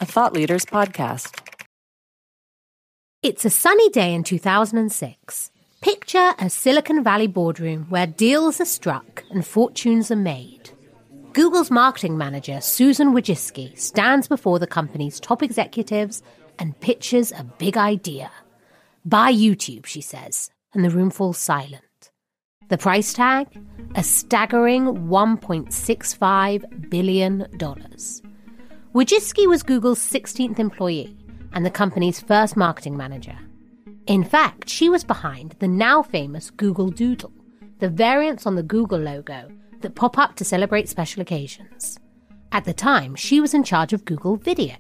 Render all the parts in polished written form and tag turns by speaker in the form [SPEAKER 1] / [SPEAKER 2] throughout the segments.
[SPEAKER 1] a Thought Leaders podcast.
[SPEAKER 2] It's a sunny day in 2006. Picture a Silicon Valley boardroom where deals are struck and fortunes are made. Google's marketing manager, Susan Wojcicki, stands before the company's top executives and pitches a big idea. Buy YouTube, she says, and the room falls silent. The price tag? A staggering $1.65 billion. Wojcicki was Google's 16th employee and the company's first marketing manager. In fact, she was behind the now famous Google Doodle, the variants on the Google logo that pop up to celebrate special occasions. At the time, she was in charge of Google Video,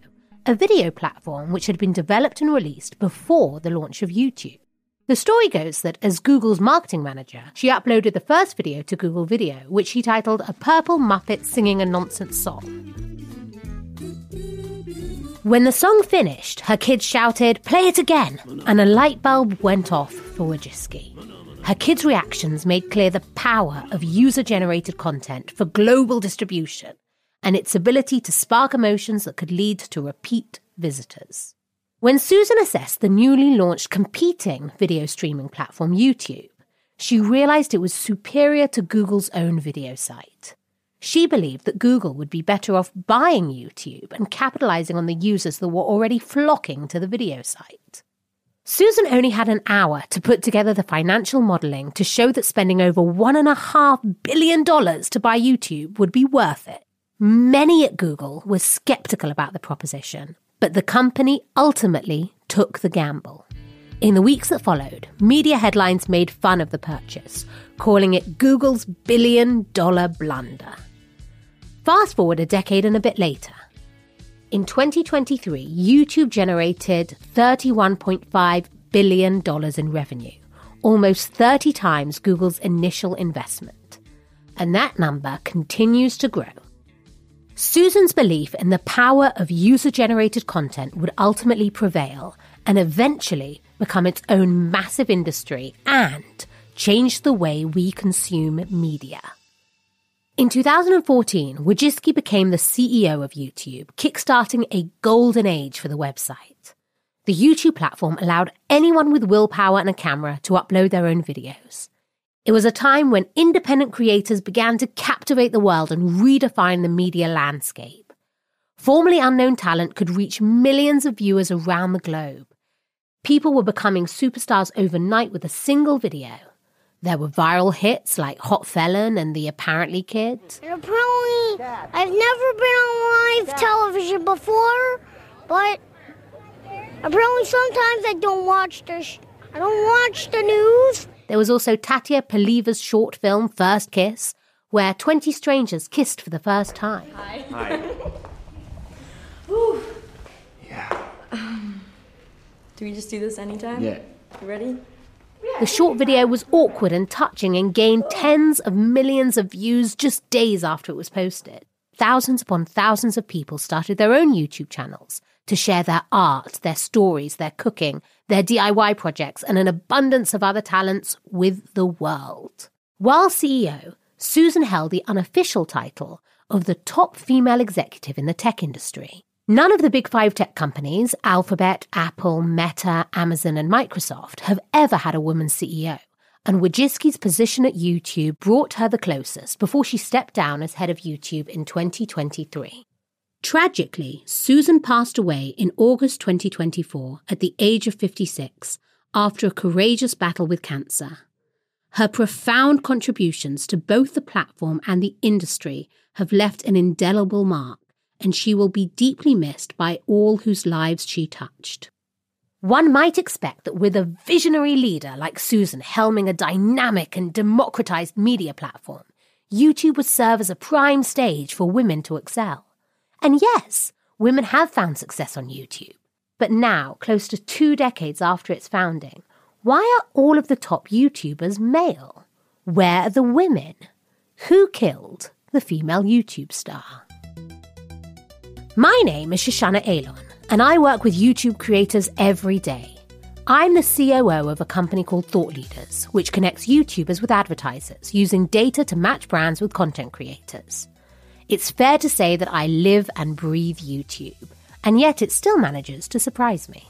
[SPEAKER 2] a video platform which had been developed and released before the launch of YouTube. The story goes that as Google's marketing manager, she uploaded the first video to Google Video, which she titled A Purple Muppet Singing a Nonsense Song. When the song finished, her kids shouted, "Play it again!" and a light bulb went off for Wojcicki. Her kids' reactions made clear the power of user-generated content for global distribution and its ability to spark emotions that could lead to repeat visitors. When Susan assessed the newly launched competing video streaming platform YouTube, she realized it was superior to Google's own video site. She believed that Google would be better off buying YouTube and capitalizing on the users that were already flocking to the video site. Susan only had an hour to put together the financial modeling to show that spending over $1.5 billion to buy YouTube would be worth it. Many at Google were skeptical about the proposition, but the company ultimately took the gamble. In the weeks that followed, media headlines made fun of the purchase, calling it Google's billion-dollar blunder. Fast forward a decade and a bit later. In 2023, YouTube generated $31.5 billion in revenue, almost 30 times Google's initial investment. And that number continues to grow. Susan's belief in the power of user-generated content would ultimately prevail and eventually become its own massive industry and change the way we consume media. In 2014, Wojcicki became the CEO of YouTube, kickstarting a golden age for the website. The YouTube platform allowed anyone with willpower and a camera to upload their own videos. It was a time when independent creators began to captivate the world and redefine the media landscape. Formerly unknown talent could reach millions of viewers around the globe. People were becoming superstars overnight with a single video. There were viral hits like Hot Felon and The Apparently Kid.
[SPEAKER 3] And apparently, I've never been on live television before, but apparently sometimes I don't watch the news.
[SPEAKER 2] There was also Tatia Paliva's short film, First Kiss, where 20 strangers kissed for the first time.
[SPEAKER 4] Hi.
[SPEAKER 5] Whew.
[SPEAKER 4] Yeah.
[SPEAKER 5] Do we just do this anytime?
[SPEAKER 4] Yeah.
[SPEAKER 5] You ready?
[SPEAKER 2] The short video was awkward and touching and gained tens of millions of views just days after it was posted. Thousands upon thousands of people started their own YouTube channels to share their art, their stories, their cooking, their DIY projects, and an abundance of other talents with the world. While CEO, Susan held the unofficial title of the top female executive in the tech industry. None of the big five tech companies, Alphabet, Apple, Meta, Amazon, and Microsoft, have ever had a woman CEO, and Wojcicki's position at YouTube brought her the closest before she stepped down as head of YouTube in 2023. Tragically, Susan passed away in August 2024 at the age of 56 after a courageous battle with cancer. Her profound contributions to both the platform and the industry have left an indelible mark, and she will be deeply missed by all whose lives she touched. One might expect that with a visionary leader like Susan helming a dynamic and democratized media platform, YouTube would serve as a prime stage for women to excel. And yes, women have found success on YouTube. But now, close to 2 decades after its founding, why are all of the top YouTubers male? Where are the women? Who killed the female YouTube star? My name is Shoshana Eilon, and I work with YouTube creators every day. I'm the COO of a company called Thought Leaders, which connects YouTubers with advertisers using data to match brands with content creators. It's fair to say that I live and breathe YouTube, and yet it still manages to surprise me.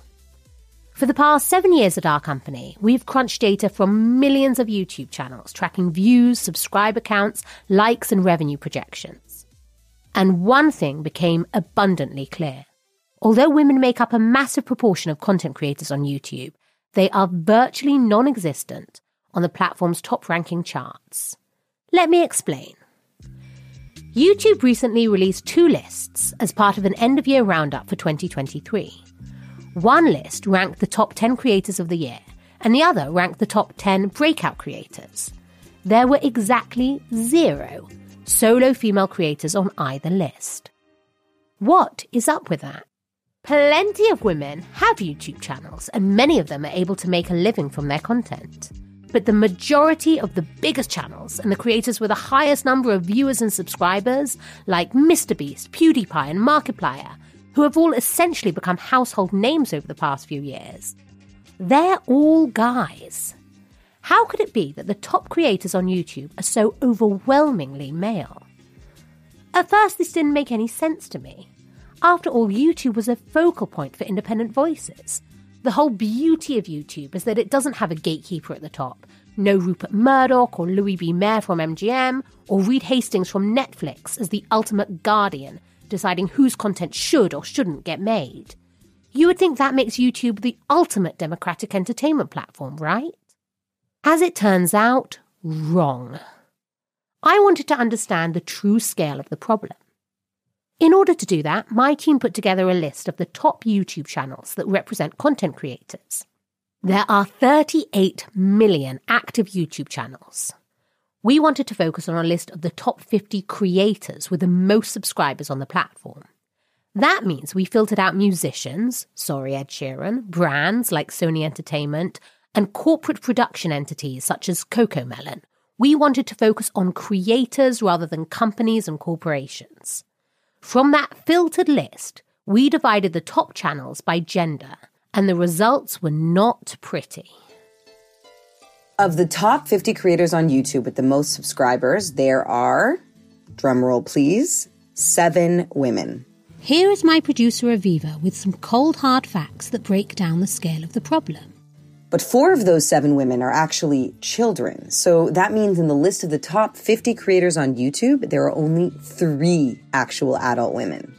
[SPEAKER 2] For the past 7 years at our company, we've crunched data from millions of YouTube channels, tracking views, subscriber counts, likes, and revenue projections. And one thing became abundantly clear. Although women make up a massive proportion of content creators on YouTube, they are virtually non-existent on the platform's top-ranking charts. Let me explain. YouTube recently released 2 lists as part of an end-of-year roundup for 2023. One list ranked the top 10 creators of the year, and the other ranked the top 10 breakout creators. There were exactly 0 solo female creators on either list. What is up with that? Plenty of women have YouTube channels, and many of them are able to make a living from their content. But the majority of the biggest channels and the creators with the highest number of viewers and subscribers, like MrBeast, PewDiePie, and Markiplier, who have all essentially become household names over the past few years, they're all guys. How could it be that the top creators on YouTube are so overwhelmingly male? At first, this didn't make any sense to me. After all, YouTube was a focal point for independent voices. The whole beauty of YouTube is that it doesn't have a gatekeeper at the top. No Rupert Murdoch or Louis B. Mayer from MGM or Reed Hastings from Netflix as the ultimate guardian, deciding whose content should or shouldn't get made. You would think that makes YouTube the ultimate democratic entertainment platform, right? As it turns out, wrong. I wanted to understand the true scale of the problem. In order to do that, my team put together a list of the top YouTube channels that represent content creators. There are 38 million active YouTube channels. We wanted to focus on a list of the top 50 creators with the most subscribers on the platform. That means we filtered out musicians, sorry Ed Sheeran, brands like Sony Entertainment, and corporate production entities such as CoComelon. We wanted to focus on creators rather than companies and corporations. From that filtered list, we divided the top channels by gender, and the results were not pretty.
[SPEAKER 4] Of the top 50 creators on YouTube with the most subscribers, there are, drumroll please, 7 women.
[SPEAKER 2] Here is my producer Aviva with some cold hard facts that break down the scale of the problem.
[SPEAKER 4] But 4 of those 7 women are actually children. So that means in the list of the top 50 creators on YouTube, there are only 3 actual adult women.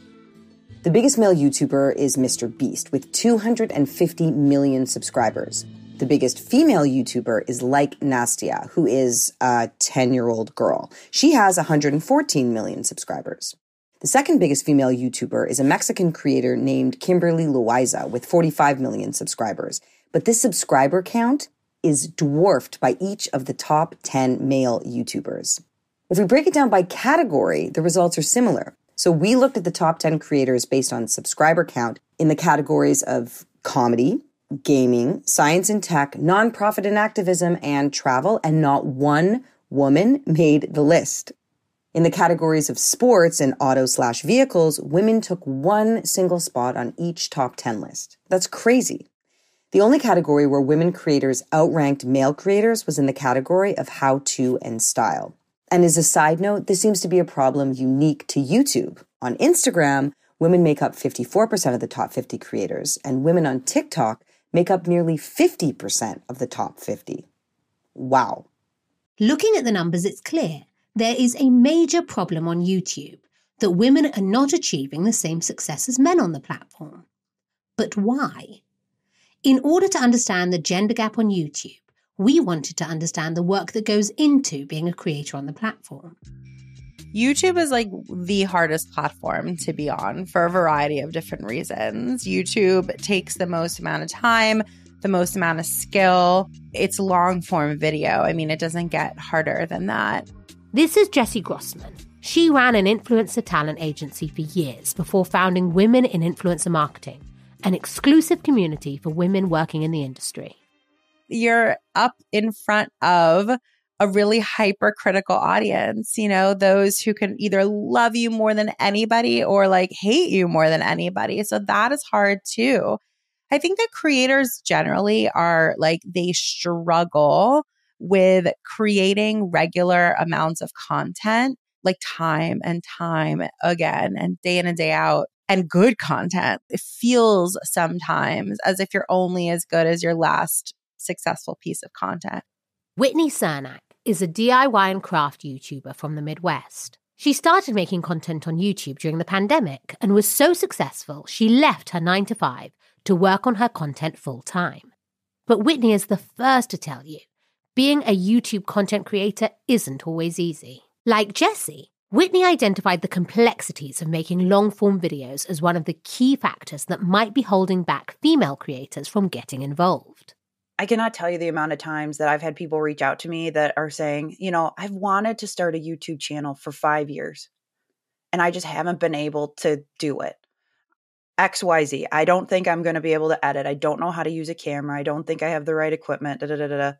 [SPEAKER 4] The biggest male YouTuber is MrBeast with 250 million subscribers. The biggest female YouTuber is Like Nastia, who is a 10-year-old girl. She has 114 million subscribers. The second biggest female YouTuber is a Mexican creator named Kimberly Loaiza with 45 million subscribers. But this subscriber count is dwarfed by each of the top 10 male YouTubers. If we break it down by category, the results are similar. So we looked at the top 10 creators based on subscriber count in the categories of comedy, gaming, science and tech, nonprofit and activism, and travel, and not one woman made the list. In the categories of sports and auto/vehicles, women took 1 single spot on each top 10 list. That's crazy. The only category where women creators outranked male creators was in the category of how-to and style. And as a side note, this seems to be a problem unique to YouTube. On Instagram, women make up 54% of the top 50 creators, and women on TikTok make up nearly 50% of the top 50. Wow.
[SPEAKER 2] Looking at the numbers, it's clear there is a major problem on YouTube that women are not achieving the same success as men on the platform. But why? In order to understand the gender gap on YouTube, we wanted to understand the work that goes into being a creator on the platform.
[SPEAKER 6] YouTube is like the hardest platform to be on for a variety of different reasons. YouTube takes the most amount of time, the most amount of skill. It's long form video. I mean, it doesn't get harder than that.
[SPEAKER 2] This is Jessie Grossman. She ran an influencer talent agency for years before founding Women in Influencer Marketing, an exclusive community for women working in the industry.
[SPEAKER 6] You're up in front of a really hypercritical audience, you know, those who can either love you more than anybody or like hate you more than anybody. So that is hard too. I think that creators generally are like, they struggle with creating regular amounts of content, like time and time again and day in and day out. and good content. It feels sometimes as if you're only as good as your last successful piece of content.
[SPEAKER 2] Whitney Cernak is a DIY and craft YouTuber from the Midwest. She started making content on YouTube during the pandemic and was so successful she left her 9-to-5 to work on her content full time. But Whitney is the first to tell you, being a YouTube content creator isn't always easy. Like Jessie, Whitney identified the complexities of making long-form videos as one of the key factors that might be holding back female creators from getting involved.
[SPEAKER 7] I cannot tell you the amount of times that I've had people reach out to me that are saying, I've wanted to start a YouTube channel for 5 years and I just haven't been able to do it. XYZ. I don't think I'm going to be able to edit. I don't know how to use a camera. I don't think I have the right equipment.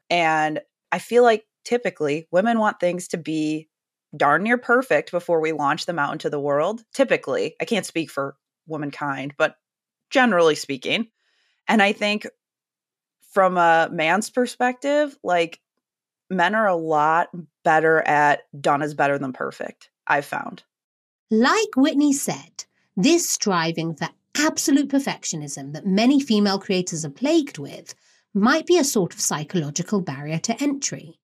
[SPEAKER 7] And I feel like typically women want things to be darn near perfect before we launch them out into the world. Typically, I can't speak for womankind, but generally speaking. And I think from a man's perspective, like men are a lot better at done is better than perfect, I've found.
[SPEAKER 2] Like Whitney said, this striving for absolute perfectionism that many female creators are plagued with might be a sort of psychological barrier to entry.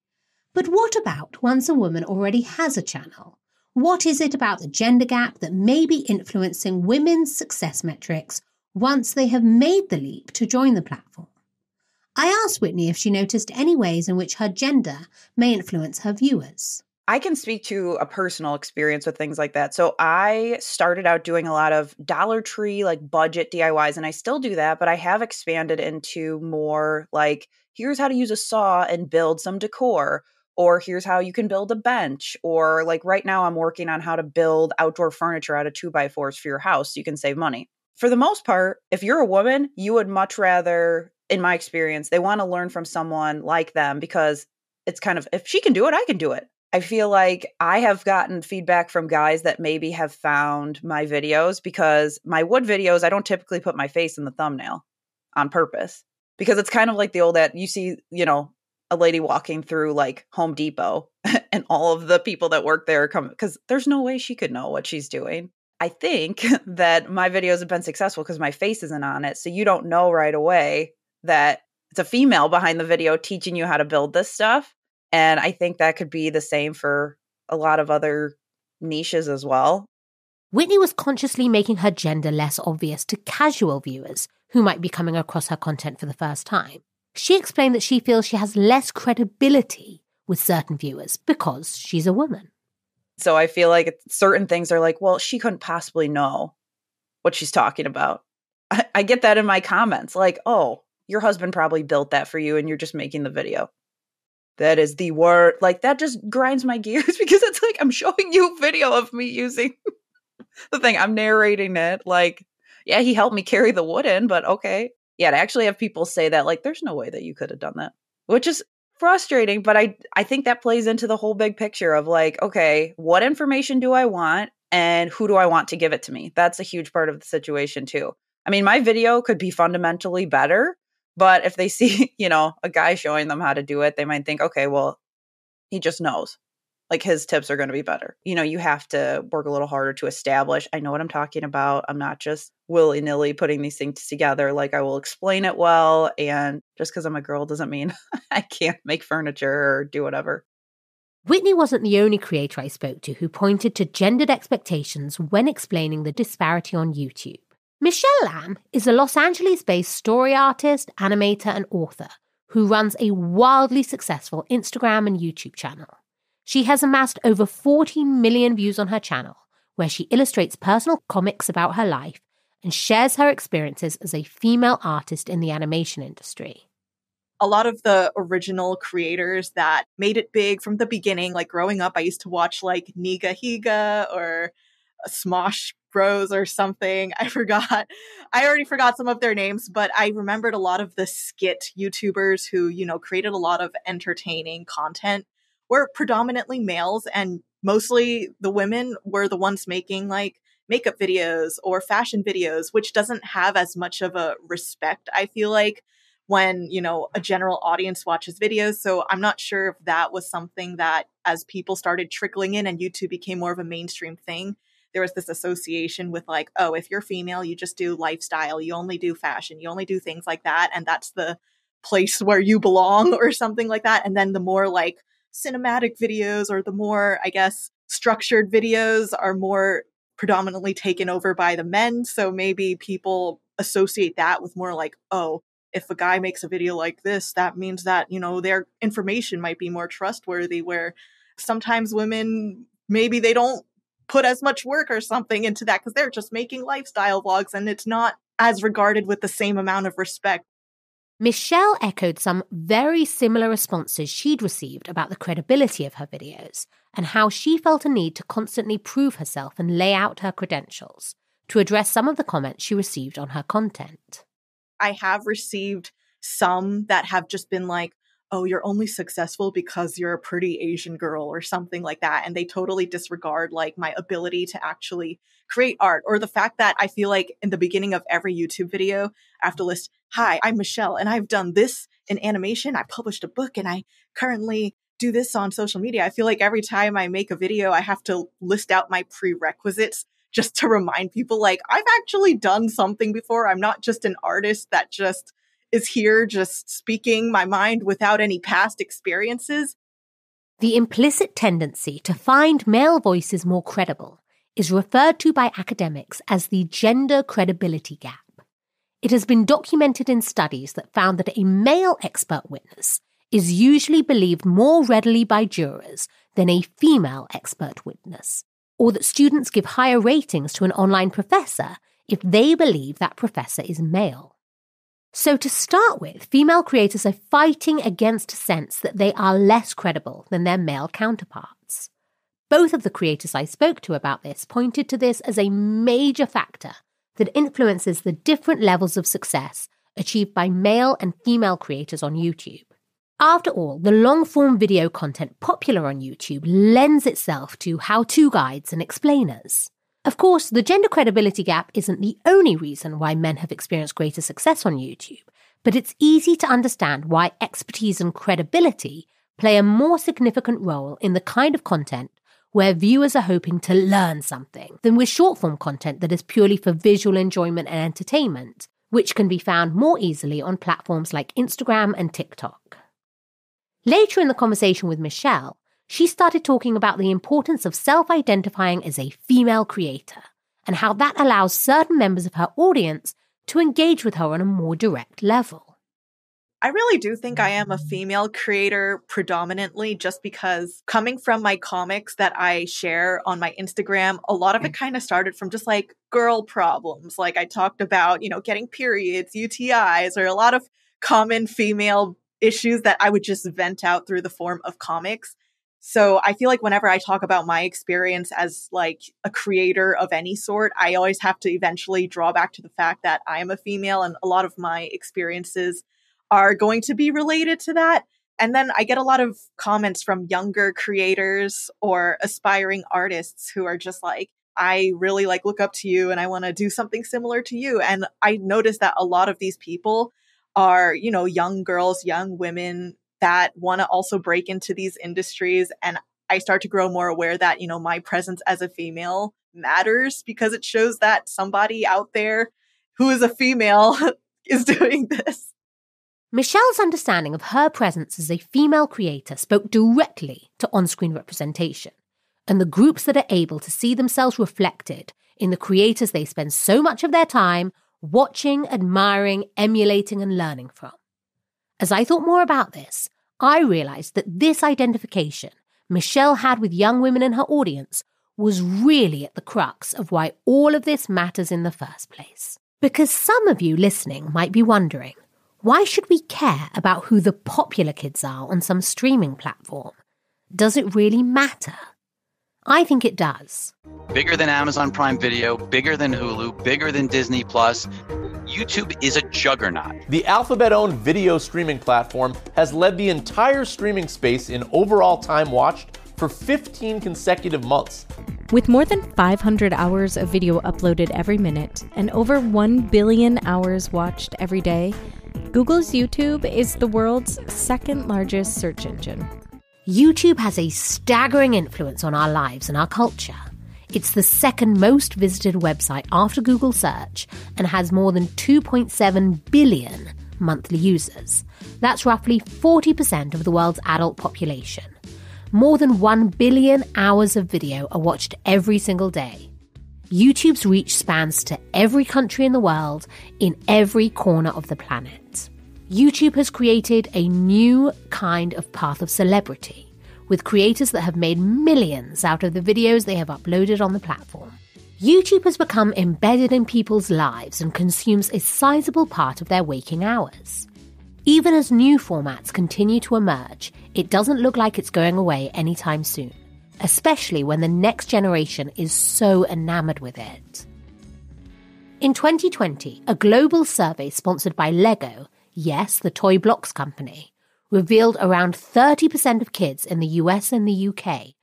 [SPEAKER 2] But what about once a woman already has a channel? What is it about the gender gap that may be influencing women's success metrics once they have made the leap to join the platform? I asked Whitney if she noticed any ways in which her gender may influence her viewers.
[SPEAKER 7] I can speak to a personal experience with things like that. So I started out doing a lot of Dollar Tree, like budget DIYs, and I still do that, but I have expanded into more like, here's how to use a saw and build some decor, or here's how you can build a bench, or like right now I'm working on how to build outdoor furniture out of 2x4s for your house so you can save money. For the most part, if you're a woman, you would much rather, in my experience, they want to learn from someone like them because it's kind of, if she can do it, I can do it. I feel like I have gotten feedback from guys that maybe have found my videos because my wood videos, I don't typically put my face in the thumbnail on purpose because it's kind of like the old that you see, a lady walking through like Home Depot and all of the people that work there come because there's no way she could know what she's doing. I think that my videos have been successful because my face isn't on it. So you don't know right away that it's a female behind the video teaching you how to build this stuff. And I think that could be the same for a lot of other niches as well.
[SPEAKER 2] Whitney was consciously making her gender less obvious to casual viewers who might be coming across her content for the first time. She explained that she feels she has less credibility with certain viewers because she's a woman.
[SPEAKER 7] So I feel like certain things are like, well, she couldn't possibly know what she's talking about. I get that in my comments, like, oh, your husband probably built that for you and you're just making the video. That is the word. Like, that just grinds my gears because it's like, I'm showing you a video of me using the thing. I'm narrating it. Like, yeah, he helped me carry the wood in, but okay. Yeah, to actually have people say that, like, there's no way that you could have done that, which is frustrating. But I think that plays into the whole big picture of like, okay, what information do I want and who do I want to give it to me? That's a huge part of the situation too. I mean, my video could be fundamentally better, but if they see, a guy showing them how to do it, they might think, okay, well, he just knows. Like his tips are going to be better. You have to work a little harder to establish, I know what I'm talking about. I'm not just willy-nilly putting these things together. Like I will explain it well. And just because I'm a girl doesn't mean I can't make furniture or do whatever.
[SPEAKER 2] Whitney wasn't the only creator I spoke to who pointed to gendered expectations when explaining the disparity on YouTube. Michelle Lamb is a Los Angeles-based story artist, animator, and author who runs a wildly successful Instagram and YouTube channel. She has amassed over 14 million views on her channel, where she illustrates personal comics about her life and shares her experiences as a female artist in the animation industry.
[SPEAKER 8] A lot of the original creators that made it big from the beginning, like growing up, I used to watch like Niga Higa or Smosh Bros or something. I already forgot some of their names, but I remembered a lot of the skit YouTubers who, created a lot of entertaining content were predominantly males, and mostly the women were the ones making like makeup videos or fashion videos, which doesn't have as much of a respect, I feel like, when, a general audience watches videos. So I'm not sure if that was something that as people started trickling in and YouTube became more of a mainstream thing, there was this association with like, oh, if you're female, you just do lifestyle, you only do fashion, you only do things like that. And that's the place where you belong or something like that. And then the more like cinematic videos or the more, I guess, structured videos are more predominantly taken over by the men. So maybe people associate that with more like, oh, if a guy makes a video like this, that means that, you know, their information might be more trustworthy, where sometimes women, maybe they don't put as much work or something into that because they're just making lifestyle vlogs and it's not as regarded with the same amount of respect.
[SPEAKER 2] Michelle echoed some very similar responses she'd received about the credibility of her videos and how she felt a need to constantly prove herself and lay out her credentials to address some of the comments she received on her content.
[SPEAKER 8] I have received some that have just been like, oh, you're only successful because you're a pretty Asian girl or something like that. And they totally disregard like my ability to actually create art, or the fact that I feel like in the beginning of every YouTube video, I have to list, hi, I'm Michelle and I've done this in animation. I published a book and I currently do this on social media. I feel like every time I make a video, I have to list out my prerequisites just to remind people like I've actually done something before. I'm not just an artist that just is here just speaking my mind without any past experiences.
[SPEAKER 2] The implicit tendency to find male voices more credible is referred to by academics as the gender credibility gap. It has been documented in studies that found that a male expert witness is usually believed more readily by jurors than a female expert witness, or that students give higher ratings to an online professor if they believe that professor is male. So to start with, female creators are fighting against a sense that they are less credible than their male counterparts. Both of the creators I spoke to about this pointed to this as a major factor that influences the different levels of success achieved by male and female creators on YouTube. After all, the long-form video content popular on YouTube lends itself to how-to guides and explainers. Of course, the gender credibility gap isn't the only reason why men have experienced greater success on YouTube, but it's easy to understand why expertise and credibility play a more significant role in the kind of content where viewers are hoping to learn something than with short-form content that is purely for visual enjoyment and entertainment, which can be found more easily on platforms like Instagram and TikTok. Later in the conversation with Michelle, she started talking about the importance of self-identifying as a female creator and how that allows certain members of her audience to engage with her on a more direct level.
[SPEAKER 8] I really do think I am a female creator predominantly just because coming from my comics that I share on my Instagram, a lot of it kind of started from just like girl problems. Like I talked about, you know, getting periods, UTIs, or a lot of common female issues that I would just vent out through the form of comics. So I feel like whenever I talk about my experience as like a creator of any sort, I always have to eventually draw back to the fact that I am a female and a lot of my experiences are going to be related to that. And then I get a lot of comments from younger creators or aspiring artists who are just like, I really like look up to you and I want to do something similar to you. And I noticed that a lot of these people are, you know, young girls, young women that want to also break into these industries. And I start to grow more aware that, you know, my presence as a female matters because it shows that somebody out there who is a female is doing this.
[SPEAKER 2] Michelle's understanding of her presence as a female creator spoke directly to on-screen representation and the groups that are able to see themselves reflected in the creators they spend so much of their time watching, admiring, emulating, and learning from. As I thought more about this, I realized that this identification Michelle had with young women in her audience was really at the crux of why all of this matters in the first place. Because some of you listening might be wondering, why should we care about who the popular kids are on some streaming platform? Does it really matter? I think it does.
[SPEAKER 9] Bigger than Amazon Prime Video, bigger than Hulu, bigger than Disney Plus. YouTube is a juggernaut.
[SPEAKER 10] The Alphabet-owned video streaming platform has led the entire streaming space in overall time watched for 15 consecutive months.
[SPEAKER 11] With more than 500 hours of video uploaded every minute and over 1 billion hours watched every day, Google's YouTube is the world's second largest search engine.
[SPEAKER 2] YouTube has a staggering influence on our lives and our culture. It's the second most visited website after Google search and has more than 2.7 billion monthly users. That's roughly 40% of the world's adult population. More than 1 billion hours of video are watched every single day. YouTube's reach spans to every country in the world, in every corner of the planet. YouTube has created a new kind of path of celebrity, with creators that have made millions out of the videos they have uploaded on the platform. YouTube has become embedded in people's lives and consumes a sizable part of their waking hours. Even as new formats continue to emerge, it doesn't look like it's going away anytime soon, especially when the next generation is so enamored with it. In 2020, a global survey sponsored by Lego, yes, the toy blocks company, revealed around 30% of kids in the US and the UK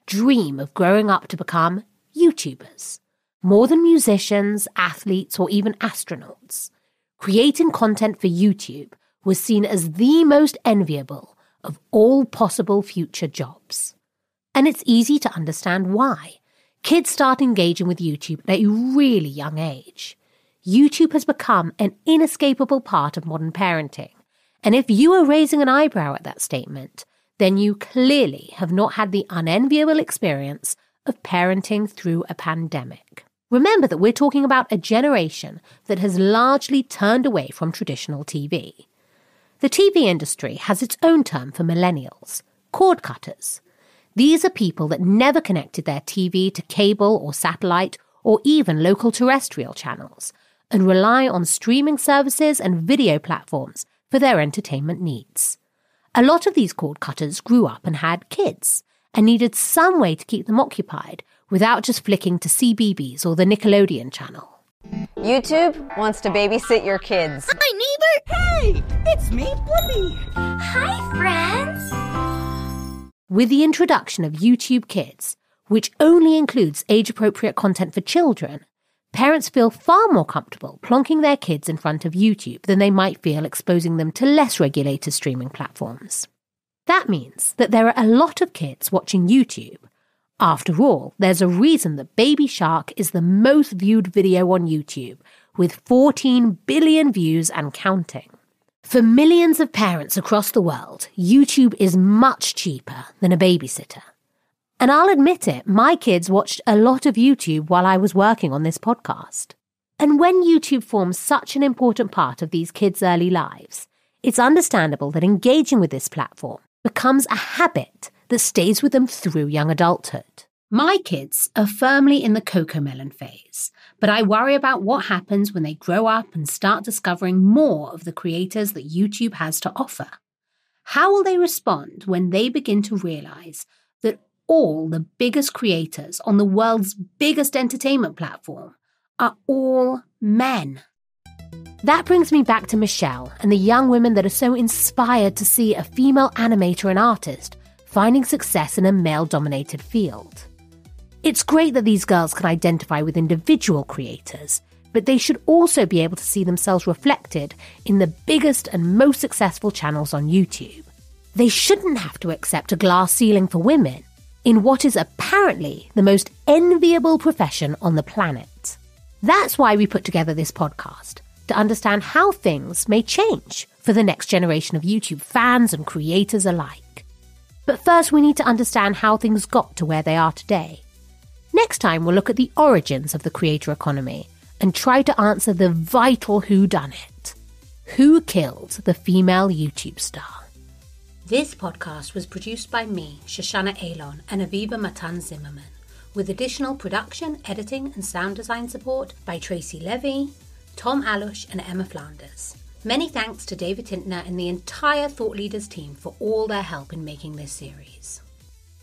[SPEAKER 2] dream of growing up to become YouTubers. More than musicians, athletes, or even astronauts, creating content for YouTube was seen as the most enviable of all possible future jobs. And it's easy to understand why. Kids start engaging with YouTube at a really young age. YouTube has become an inescapable part of modern parenting. And if you are raising an eyebrow at that statement, then you clearly have not had the unenviable experience of parenting through a pandemic. Remember that we're talking about a generation that has largely turned away from traditional TV. The TV industry has its own term for millennials, cord cutters. These are people that never connected their TV to cable or satellite or even local terrestrial channels and rely on streaming services and video platforms for their entertainment needs. A lot of these cord cutters grew up and had kids and needed some way to keep them occupied without just flicking to CBeebies or the Nickelodeon channel.
[SPEAKER 12] YouTube wants to babysit your kids.
[SPEAKER 13] Hi, neighbor! Hey, it's me, Blippi. Hi, friends.
[SPEAKER 2] With the introduction of YouTube Kids, which only includes age-appropriate content for children, parents feel far more comfortable plonking their kids in front of YouTube than they might feel exposing them to less regulated streaming platforms. That means that there are a lot of kids watching YouTube. After all, there's a reason that Baby Shark is the most viewed video on YouTube, with 14 billion views and counting. For millions of parents across the world, YouTube is much cheaper than a babysitter. And I'll admit it, my kids watched a lot of YouTube while I was working on this podcast. And when YouTube forms such an important part of these kids' early lives, it's understandable that engaging with this platform becomes a habit that stays with them through young adulthood. My kids are firmly in the cocomelon phase, but I worry about what happens when they grow up and start discovering more of the creators that YouTube has to offer. How will they respond when they begin to realize that all the biggest creators on the world's biggest entertainment platform are all men? That brings me back to Michelle and the young women that are so inspired to see a female animator and artist finding success in a male-dominated field. It's great that these girls can identify with individual creators, but they should also be able to see themselves reflected in the biggest and most successful channels on YouTube. They shouldn't have to accept a glass ceiling for women in what is apparently the most enviable profession on the planet. That's why we put together this podcast, to understand how things may change for the next generation of YouTube fans and creators alike. But first, we need to understand how things got to where they are today. Next time, we'll look at the origins of the creator economy and try to answer the vital whodunit. Who killed the female YouTube star? This podcast was produced by me, Shoshana Eilon, and Aviva Matan-Zimmerman, with additional production, editing, and sound design support by Tracy Levy, Tom Alush, and Emma Flanders. Many thanks to David Tintner and the entire Thought Leaders team for all their help in making this series.